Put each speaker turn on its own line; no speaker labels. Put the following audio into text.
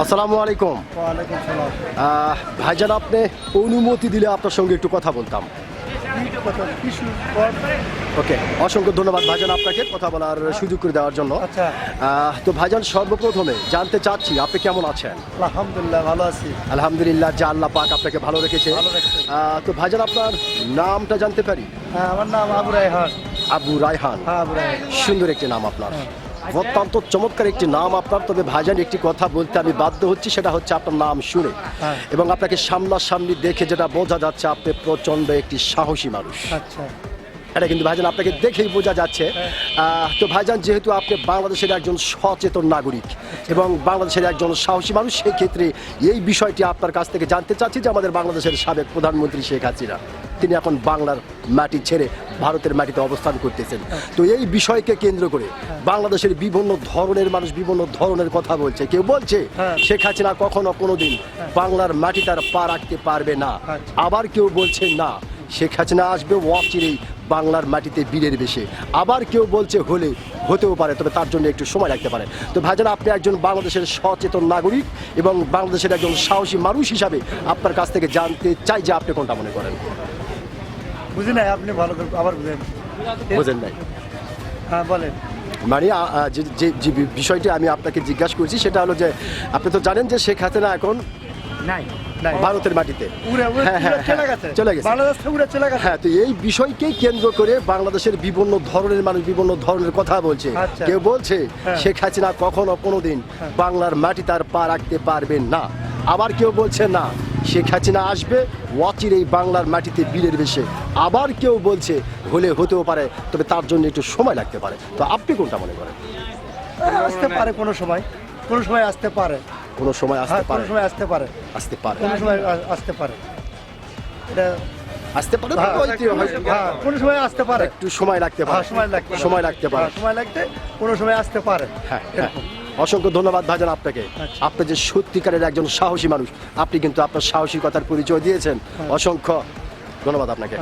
আসসালামু আলাইকুম।
ওয়ালাইকুম সালাম।
ভাইজান, আপনি অনুমতি দিলে আপনার সঙ্গে একটু কথা বলতাম। ওকে, অসংখ্য ধন্যবাদ ভাইজান আপনাকে কথা বলার সুযোগ করে দেওয়ার জন্য।
আচ্ছা,
তো ভাইজান, সর্বপ্রথমে জানতে চাচ্ছি আপনি কেমন আছেন?
আলহামদুলিল্লাহ ভালো আছি।
আলহামদুলিল্লাহ, যে আল্লাহ পাক আপনাকে ভালো রেখেছে।
ভালো রেখেছে।
তো ভাইজান, আপনার নামটা জানতে পারি?
হ্যাঁ, আমার নাম আবু রায়হান।
আবু রায়হান,
হ্যাঁ, আবু রায়হান।
সুন্দর একটি নাম আপনার, অত্যন্ত চমৎকার একটি নাম আপনার। তবে ভাইজান, একটি কথা বলতে আমি বাধ্য হচ্ছি, সেটা হচ্ছে আপনার নাম শুনে
হ্যাঁ।
এবং আপনাকে সামনাসামনি দেখে যেটা বোঝা যাচ্ছে, আপনি প্রচণ্ড একটি সাহসী মানুষ।
আচ্ছা,
এটা কিন্তু ভাইজান আপনাকে দেখেই বোঝা যাচ্ছে। তো ভাইজান, যেহেতু আপনি বাংলাদেশের একজন সচেতন নাগরিক এবং বাংলাদেশের একজন সাহসী মানুষ, সেই ক্ষেত্রে এই বিষয়টি আপনার কাছ থেকে জানতে চাচ্ছি যে আমাদের বাংলাদেশের সাবেক প্রধানমন্ত্রী শেখ হাসিনা, তিনি এখন বাংলার মাটি ছেড়ে ভারতের মাটিতে অবস্থান করতেছেন। তো এই বিষয়কে কেন্দ্র করে বাংলাদেশের বিভিন্ন ধরনের মানুষ বিভিন্ন ধরনের কথা বলছে। কেউ বলছে শেখ হাসিনা কখনো কোনোদিন বাংলার মাটি তার পা রাখতে পারবে না, আবার কেউ বলছে না শেখ হাসিনা আসবে অচিরেই বাংলার মাটিতে বীরের বেশে, আবার কেউ বলছে হতেও পারে, তবে তার জন্য একটু সময় লাগতে পারে। তো ভাইজান, আপনি একজন বাংলাদেশের সচেতন নাগরিক এবং বাংলাদেশের একজন সাহসী মানুষ হিসাবে আপনার কাছ থেকে জানতে চাই যে আপনি কোনটা মনে করেন?
বুঝি নাই, আপনি ভালো করে আবার বুঝেন।
বুঝেন নাই?
হ্যাঁ, বলেন।
মানে যে বিষয়টি আমি আপনাকে জিজ্ঞাসা করছি সেটা হলো যে আপনি তো জানেন যে শেখ হাসিনা এখন
নাই,
ভারতের মাটিতে
চলে গেছে। বাংলাদেশ থেকে উড়ে চলে গেছে।
হ্যাঁ, তো এই বিষয়কেই কেন্দ্র করে বাংলাদেশের বিভিন্ন ধরনের মানুষ বিভিন্ন ধরনের কথা বলছে।
আচ্ছা।
কেউ বলছে শেখ হাসিনা কখনো কোনোদিন বাংলার মাটি তার পা রাখতে পারবেন না, আবার কেউ বলছে না শেখ হাসিনা আসবে অচিরেই বাংলার মাটিতে বীরের বেশে, আবার কেউ বলছে হতেও পারে, তবে তার জন্য একটু সময় লাগতে পারে। তো আপনি কোনটা মনে করেন?
আসতে পারে কোনো সময়, কোনো সময় আসতে পারে,
কোনো সময় আসতে
কোনো
পারে,
সময় আসতে পারে,
আসতে পারে,
কোনো সময় আসতে পারে। এটা
আসতে পারে,
হ্যাঁ, কোনো সময় আসতে পারে,
একটু সময় লাগতে পারে,
সময় লাগতে
সময় লাগতে পারে।
সময় লাগতে কোনো সময় আসতে পারে।
হ্যাঁ, অসংখ্য ধন্যবাদ ভাইজান আপনাকে। আপনি যে সত্যিকারের একজন সাহসী মানুষ, আপনি কিন্তু আপনার সাহসিকতার পরিচয় দিয়েছেন। অসংখ্য ধন্যবাদ আপনাকে।